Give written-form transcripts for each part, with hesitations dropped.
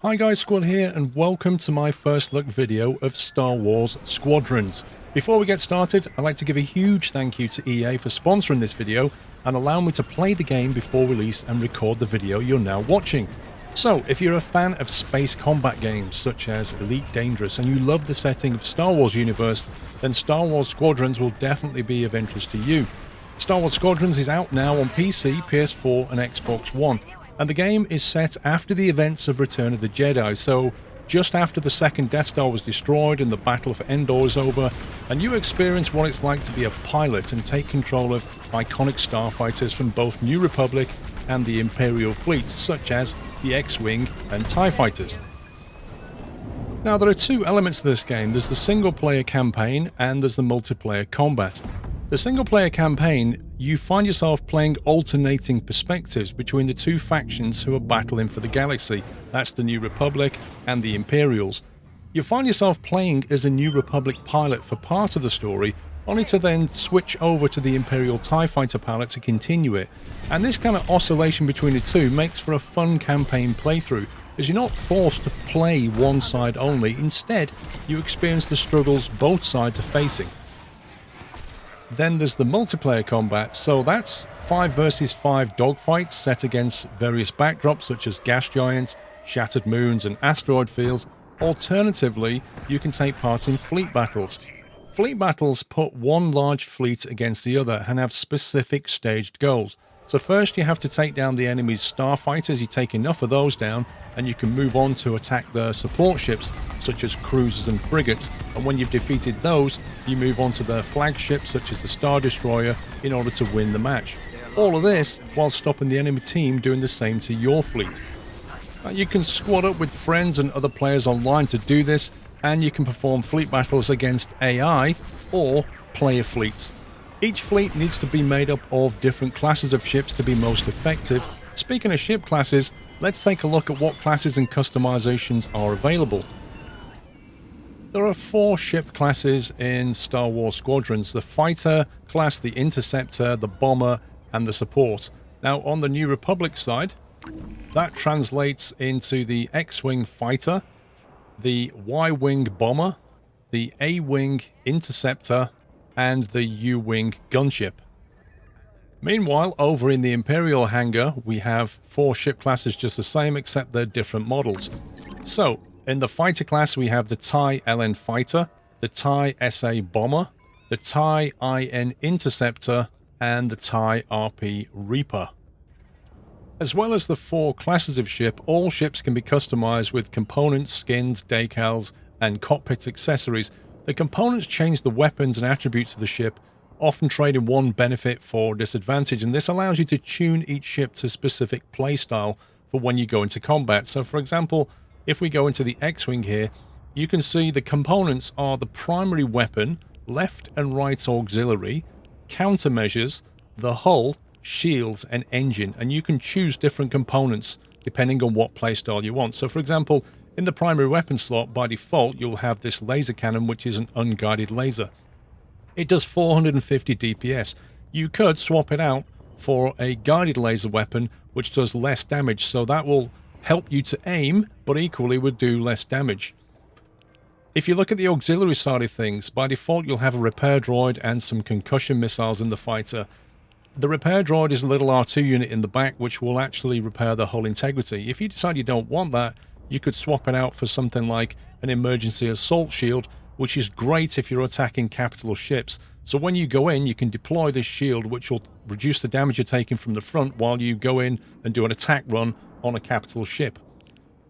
Hi guys, Squad here, and welcome to my first look video of Star Wars Squadrons. Before we get started, I'd like to give a huge thank you to EA for sponsoring this video and allowing me to play the game before release and record the video you're now watching. So, if you're a fan of space combat games such as Elite Dangerous and you love the setting of Star Wars universe, then Star Wars Squadrons will definitely be of interest to you. Star Wars Squadrons is out now on PC, PS4 and Xbox One. And the game is set after the events of Return of the Jedi, so just after the second Death Star was destroyed and the Battle for Endor is over, and you experience what it's like to be a pilot and take control of iconic starfighters from both New Republic and the Imperial fleet, such as the X-Wing and TIE fighters. Now, there are two elements to this game. There's the single-player campaign and there's the multiplayer combat. The single-player campaign, you find yourself playing alternating perspectives between the two factions who are battling for the galaxy. That's the New Republic and the Imperials. You find yourself playing as a New Republic pilot for part of the story, only to then switch over to the Imperial TIE fighter pilot to continue it. And this kind of oscillation between the two makes for a fun campaign playthrough, as you're not forced to play one side only. Instead, you experience the struggles both sides are facing. Then there's the multiplayer combat, so that's 5 versus 5 dogfights set against various backdrops such as gas giants, shattered moons and asteroid fields. Alternatively, you can take part in fleet battles. Fleet battles put one large fleet against the other and have specific staged goals. So first you have to take down the enemy's starfighters. You take enough of those down and you can move on to attack their support ships such as cruisers and frigates, and when you've defeated those you move on to their flagships such as the Star Destroyer in order to win the match. All of this while stopping the enemy team doing the same to your fleet. Now, you can squad up with friends and other players online to do this, and you can perform fleet battles against AI or player fleets. Each fleet needs to be made up of different classes of ships to be most effective. Speaking of ship classes, let's take a look at what classes and customizations are available. There are 4 ship classes in Star Wars Squadrons: the Fighter class, the Interceptor, the Bomber, and the Support. Now, on the New Republic side, that translates into the X-Wing Fighter, the Y-Wing Bomber, the A-Wing Interceptor, and the U-Wing Gunship. Meanwhile, over in the Imperial hangar, we have 4 ship classes just the same, except they're different models. So, in the Fighter class, we have the TIE LN Fighter, the TIE SA Bomber, the TIE IN Interceptor, and the TIE RP Reaper. As well as the 4 classes of ship, all ships can be customized with components, skins, decals, and cockpit accessories. The components change the weapons and attributes of the ship, often trading one benefit for disadvantage, and this allows you to tune each ship to specific playstyle for when you go into combat. So for example, if we go into the X-Wing here, you can see the components are the primary weapon, left and right auxiliary, countermeasures, the hull, shields and engine, and you can choose different components depending on what playstyle you want. So for example, in the primary weapon slot, by default, you'll have this laser cannon, which is an unguided laser. It does 450 DPS. You could swap it out for a guided laser weapon, which does less damage, so that will help you to aim, but equally would do less damage. If you look at the auxiliary side of things, by default, you'll have a repair droid and some concussion missiles in the fighter. The repair droid is a little R2 unit in the back, which will actually repair the hull integrity. If you decide you don't want that, you could swap it out for something like an emergency assault shield, which is great if you're attacking capital ships. So when you go in, you can deploy this shield, which will reduce the damage you're taking from the front while you go in and do an attack run on a capital ship.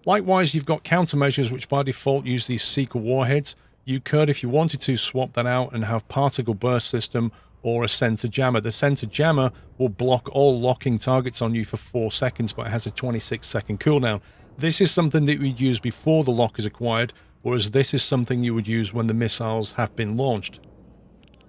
Likewise, you've got countermeasures, which by default use these Seeker warheads. You could, if you wanted to, swap that out and have particle burst system or a center jammer. The center jammer will block all locking targets on you for 4 seconds, but it has a 26-second cooldown. This is something that we'd use before the lock is acquired, whereas this is something you would use when the missiles have been launched.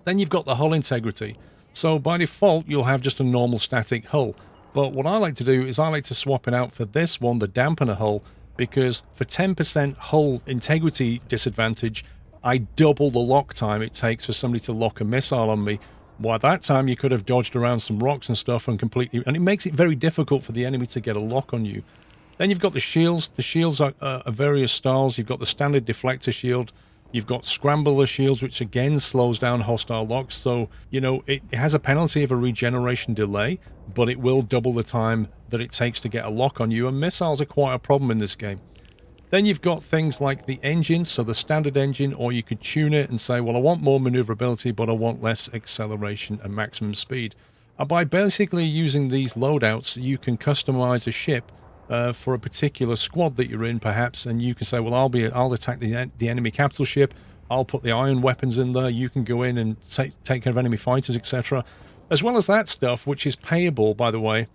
Then you've got the hull integrity. So by default, you'll have just a normal static hull. But what I like to do is I like to swap it out for this one, the dampener hull, because for 10% hull integrity disadvantage, I double the lock time it takes for somebody to lock a missile on me. Well, at that time, you could have dodged around some rocks and stuff and it makes it very difficult for the enemy to get a lock on you. Then you've got the shields. The shields are various styles. You've got the standard deflector shield. You've got scrambler shields, which again slows down hostile locks. So, you know, it has a penalty of a regeneration delay, but it will double the time that it takes to get a lock on you. And missiles are quite a problem in this game. Then you've got things like the engines, so the standard engine, or you could tune it and say, well, I want more maneuverability, but I want less acceleration and maximum speed. And by basically using these loadouts, you can customize a ship for a particular squad that you're in, perhaps, and you can say, well, I'll attack the enemy capital ship. I'll put the iron weapons in there. You can go in and take care of enemy fighters, etc. As well as that stuff, which is payable, by the way.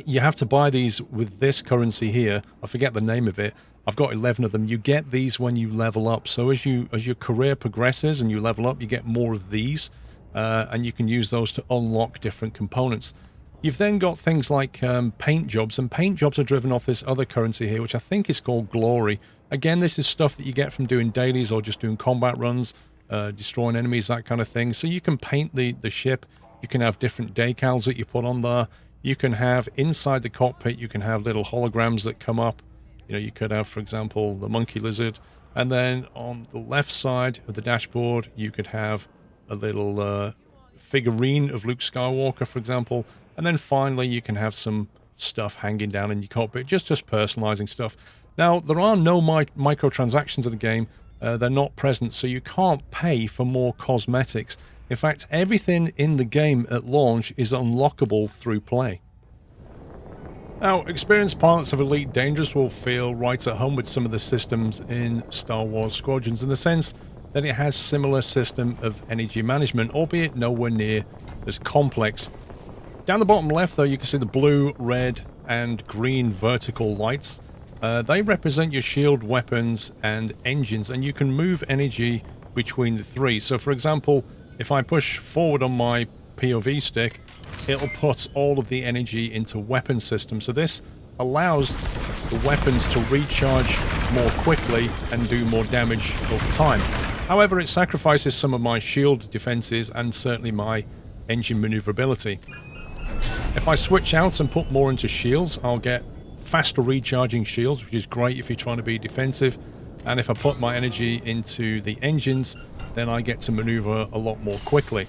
You have to buy these with this currency here. I forget the name of it. I've got 11 of them. You get these when you level up. So as your career progresses and you level up, you get more of these, and you can use those to unlock different components. You've then got things like paint jobs, and paint jobs are driven off this other currency here, which I think is called glory. Again, this is stuff that you get from doing dailies or just doing combat runs, destroying enemies, that kind of thing. So you can paint the ship. You can have different decals that you put on there. You can have inside the cockpit, you can have little holograms that come up. You know, you could have, for example, the monkey lizard. And then on the left side of the dashboard, you could have a little figurine of Luke Skywalker, for example. And then finally, you can have some stuff hanging down in your cockpit, just personalizing stuff. Now, there are no microtransactions in the game. They're not present, so you can't pay for more cosmetics. In fact, everything in the game at launch is unlockable through play. Now, experienced pilots of Elite Dangerous will feel right at home with some of the systems in Star Wars Squadrons, in the sense that it has similar system of energy management, albeit nowhere near as complex. Down the bottom left, though, you can see the blue, red, and green vertical lights. They represent your shield, weapons, and engines, and you can move energy between the three. So, for example, if I push forward on my POV stick, it'll put all of the energy into weapon systems. So this allows the weapons to recharge more quickly and do more damage over time. However, it sacrifices some of my shield defenses and certainly my engine maneuverability. If I switch out and put more into shields, I'll get faster recharging shields, which is great if you're trying to be defensive. And if I put my energy into the engines, then I get to maneuver a lot more quickly.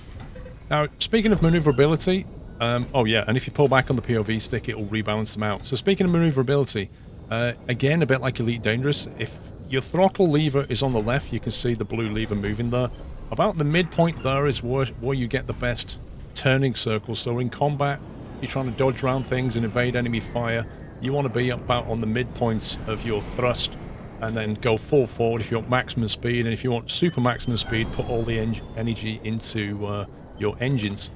Now, speaking of maneuverability, oh yeah, and if you pull back on the POV stick, it will rebalance them out. So speaking of maneuverability, again, a bit like Elite Dangerous, if your throttle lever is on the left, you can see the blue lever moving there. About the midpoint there is where you get the best turning circles. So in combat, you're trying to dodge around things and evade enemy fire. You want to be about on the midpoint of your thrust, and then go full forward if you want maximum speed, and if you want super maximum speed, put all the energy into your engines.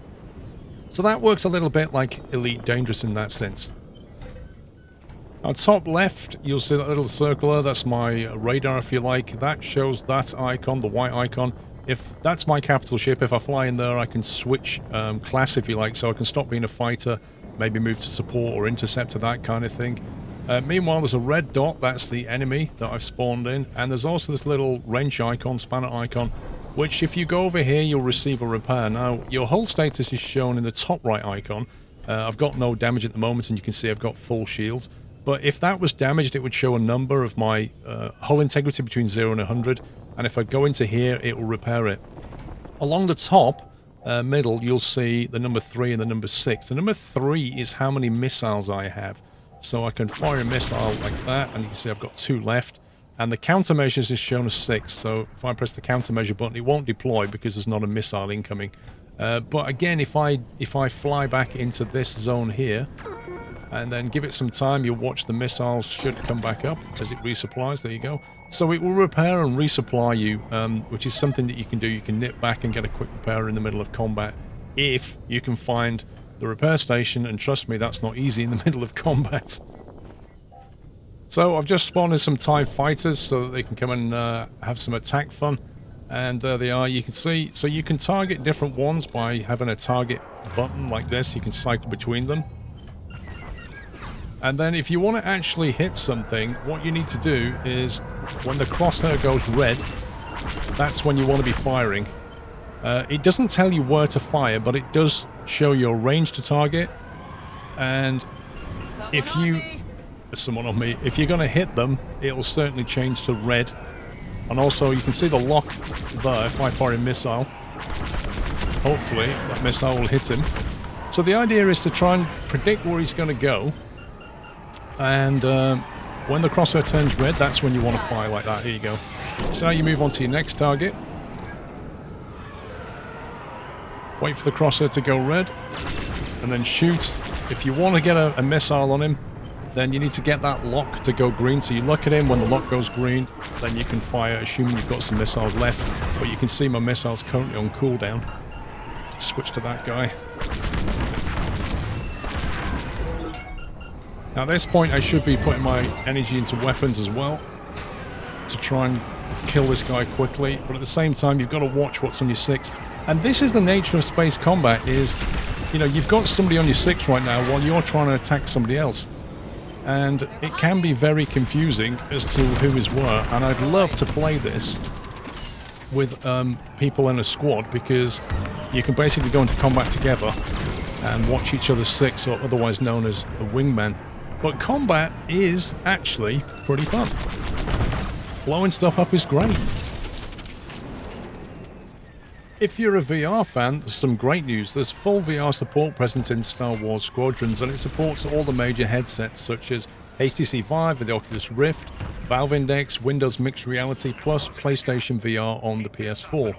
So that works a little bit like Elite Dangerous in that sense. On top left, you'll see that little circle there. That's my radar, if you like. That shows that icon, the white icon. If that's my capital ship, if I fly in there, I can switch class, if you like, so I can stop being a fighter, maybe move to support or interceptor, that kind of thing. Meanwhile, there's a red dot, that's the enemy that I've spawned in, and there's also this little wrench icon, spanner icon, which if you go over here, you'll receive a repair. Now, your hull status is shown in the top right icon. I've got no damage at the moment, and you can see I've got full shields. But if that was damaged, it would show a number of my hull integrity between 0 and 100, and if I go into here, it will repair it. Along the top, middle, you'll see the number 3 and the number 6. The number 3 is how many missiles I have. So I can fire a missile like that, and you can see I've got 2 left. And the countermeasures is shown as 6, so if I press the countermeasure button, it won't deploy because there's not a missile incoming. But again, if I fly back into this zone here, and then give it some time, you'll watch the missiles should come back up as it resupplies. There you go. So it will repair and resupply you, which is something that you can do. You can nip back and get a quick repair in the middle of combat if you can find the repair station, and trust me, that's not easy in the middle of combat. So I've just spawned in some TIE fighters so that they can come and have some attack fun. And there they are, you can see. So you can target different ones by having a target button like this. You can cycle between them. And then if you want to actually hit something, what you need to do is, when the crosshair goes red, that's when you want to be firing. It doesn't tell you where to fire, but it does show your range to target. And if you There's someone on me. If you're going to hit them, it'll certainly change to red. And also, you can see the lock there if I fire a missile. Hopefully, that missile will hit him. So the idea is to try and predict where he's going to go. And when the crosshair turns red, that's when you want to fire like that. Here you go. So now you move on to your next target. Wait for the crosshair to go red. And then shoot. If you want to get a missile on him, then you need to get that lock to go green. So you look at him, when the lock goes green, then you can fire, assuming you've got some missiles left. But you can see my missile's currently on cooldown. Switch to that guy. Now at this point, I should be putting my energy into weapons as well to try and kill this guy quickly. But at the same time, you've got to watch what's on your 6. And this is the nature of space combat is, you know, you've got somebody on your 6 right now while you're trying to attack somebody else. And it can be very confusing as to who is where. And I'd love to play this with people in a squad, because you can basically go into combat together and watch each other's 6, or otherwise known as a wingman. But combat is actually pretty fun. Blowing stuff up is great. If you're a VR fan, there's some great news. There's full VR support present in Star Wars Squadrons, and it supports all the major headsets such as HTC Vive with the Oculus Rift, Valve Index, Windows Mixed Reality, plus PlayStation VR on the PS4.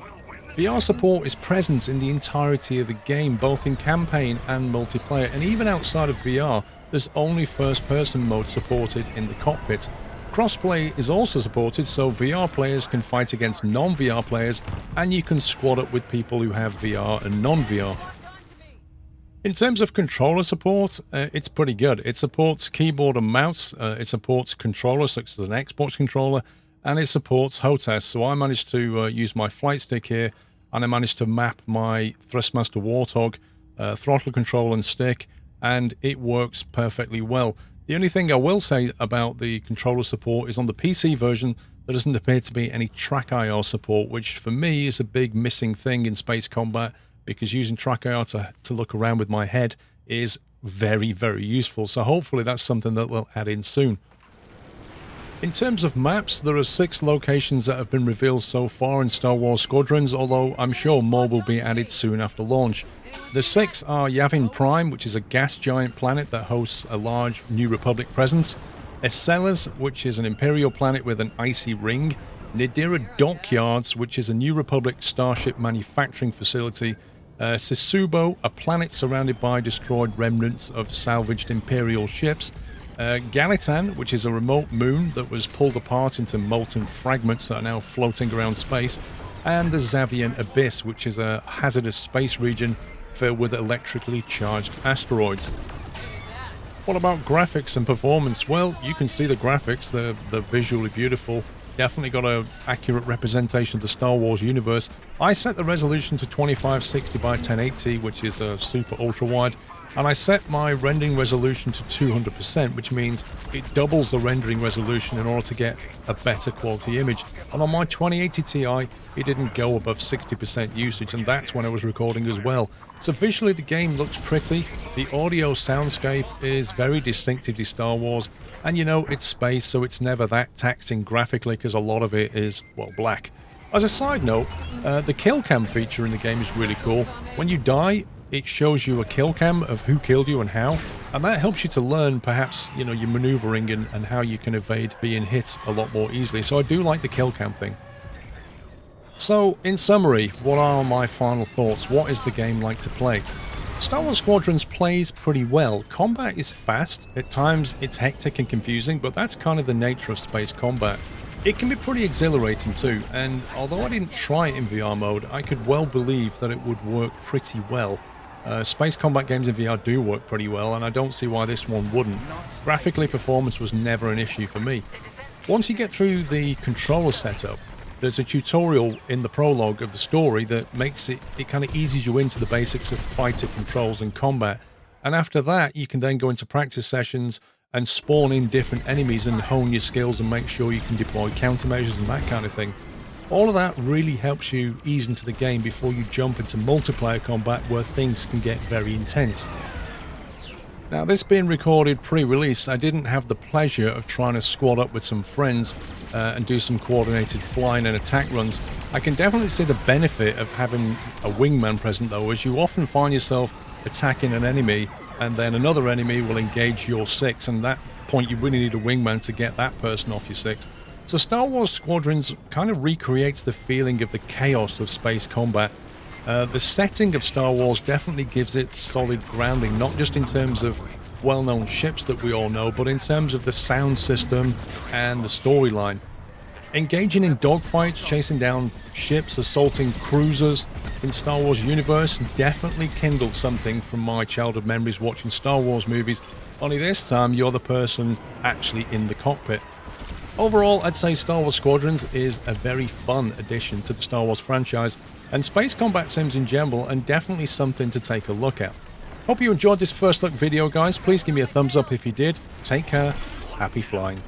VR support is present in the entirety of the game, both in campaign and multiplayer, and even outside of VR, there's only first-person mode supported in the cockpit. Crossplay is also supported, so VR players can fight against non-VR players, and you can squad up with people who have VR and non-VR. In terms of controller support, it's pretty good. It supports keyboard and mouse, it supports controllers such as an Xbox controller, and it supports HOTAS. So I managed to use my flight stick here, and I managed to map my Thrustmaster Warthog, throttle control and stick, and it works perfectly well. The only thing I will say about the controller support is on the PC version, there doesn't appear to be any track IR support, which for me is a big missing thing in space combat, because using track IR to look around with my head is very, very useful. So hopefully that's something that they'll add in soon. In terms of maps, there are 6 locations that have been revealed so far in Star Wars Squadrons, although I'm sure more will be added soon after launch. The 6 are Yavin Prime, which is a gas giant planet that hosts a large New Republic presence, Esselas, which is an Imperial planet with an icy ring, Nadira Dockyards, which is a New Republic starship manufacturing facility, Sisubo, a planet surrounded by destroyed remnants of salvaged Imperial ships, Galitan, which is a remote moon that was pulled apart into molten fragments that are now floating around space, and the Zavian Abyss, which is a hazardous space region filled with electrically charged asteroids. What about graphics and performance? Well, you can see the graphics, they're visually beautiful. Definitely got an accurate representation of the Star Wars universe. I set the resolution to 2560 by 1080, which is a super ultra wide, and I set my rendering resolution to 200%, which means it doubles the rendering resolution in order to get a better quality image. And on my 2080 Ti, it didn't go above 60% usage, and that's when I was recording as well. So visually the game looks pretty, the audio soundscape is very distinctively Star Wars, and you know, it's space, so it's never that taxing graphically because a lot of it is, well, black. As a side note, the kill cam feature in the game is really cool. When you die, it shows you a kill cam of who killed you and how, and that helps you to learn perhaps, you know, your maneuvering and how you can evade being hit a lot more easily. So I do like the kill cam thing. So, in summary, what are my final thoughts? What is the game like to play? Star Wars Squadrons plays pretty well. Combat is fast, at times it's hectic and confusing, but that's kind of the nature of space combat. It can be pretty exhilarating too, and although I didn't try it in VR mode, I could well believe that it would work pretty well. Space combat games in VR do work pretty well, and I don't see why this one wouldn't. Graphically, performance was never an issue for me. Once you get through the controller setup, there's a tutorial in the prologue of the story that makes it kind of eases you into the basics of fighter controls and combat. And after that, you can then go into practice sessions and spawn in different enemies and hone your skills and make sure you can deploy countermeasures and that kind of thing. All of that really helps you ease into the game before you jump into multiplayer combat where things can get very intense. Now, this being recorded pre-release, I didn't have the pleasure of trying to squad up with some friends and do some coordinated flying and attack runs. I can definitely see the benefit of having a wingman present, though, as you often find yourself attacking an enemy and then another enemy will engage your 6, and at that point you really need a wingman to get that person off your 6. So Star Wars Squadrons kind of recreates the feeling of the chaos of space combat. The setting of Star Wars definitely gives it solid grounding, not just in terms of well-known ships that we all know, but in terms of the sound system and the storyline. Engaging in dogfights, chasing down ships, assaulting cruisers in Star Wars universe definitely kindled something from my childhood memories watching Star Wars movies, only this time you're the person actually in the cockpit. Overall, I'd say Star Wars Squadrons is a very fun addition to the Star Wars franchise and space combat sims in general, and definitely something to take a look at. Hope you enjoyed this first look video, guys. Please give me a thumbs up if you did. Take care. Happy flying.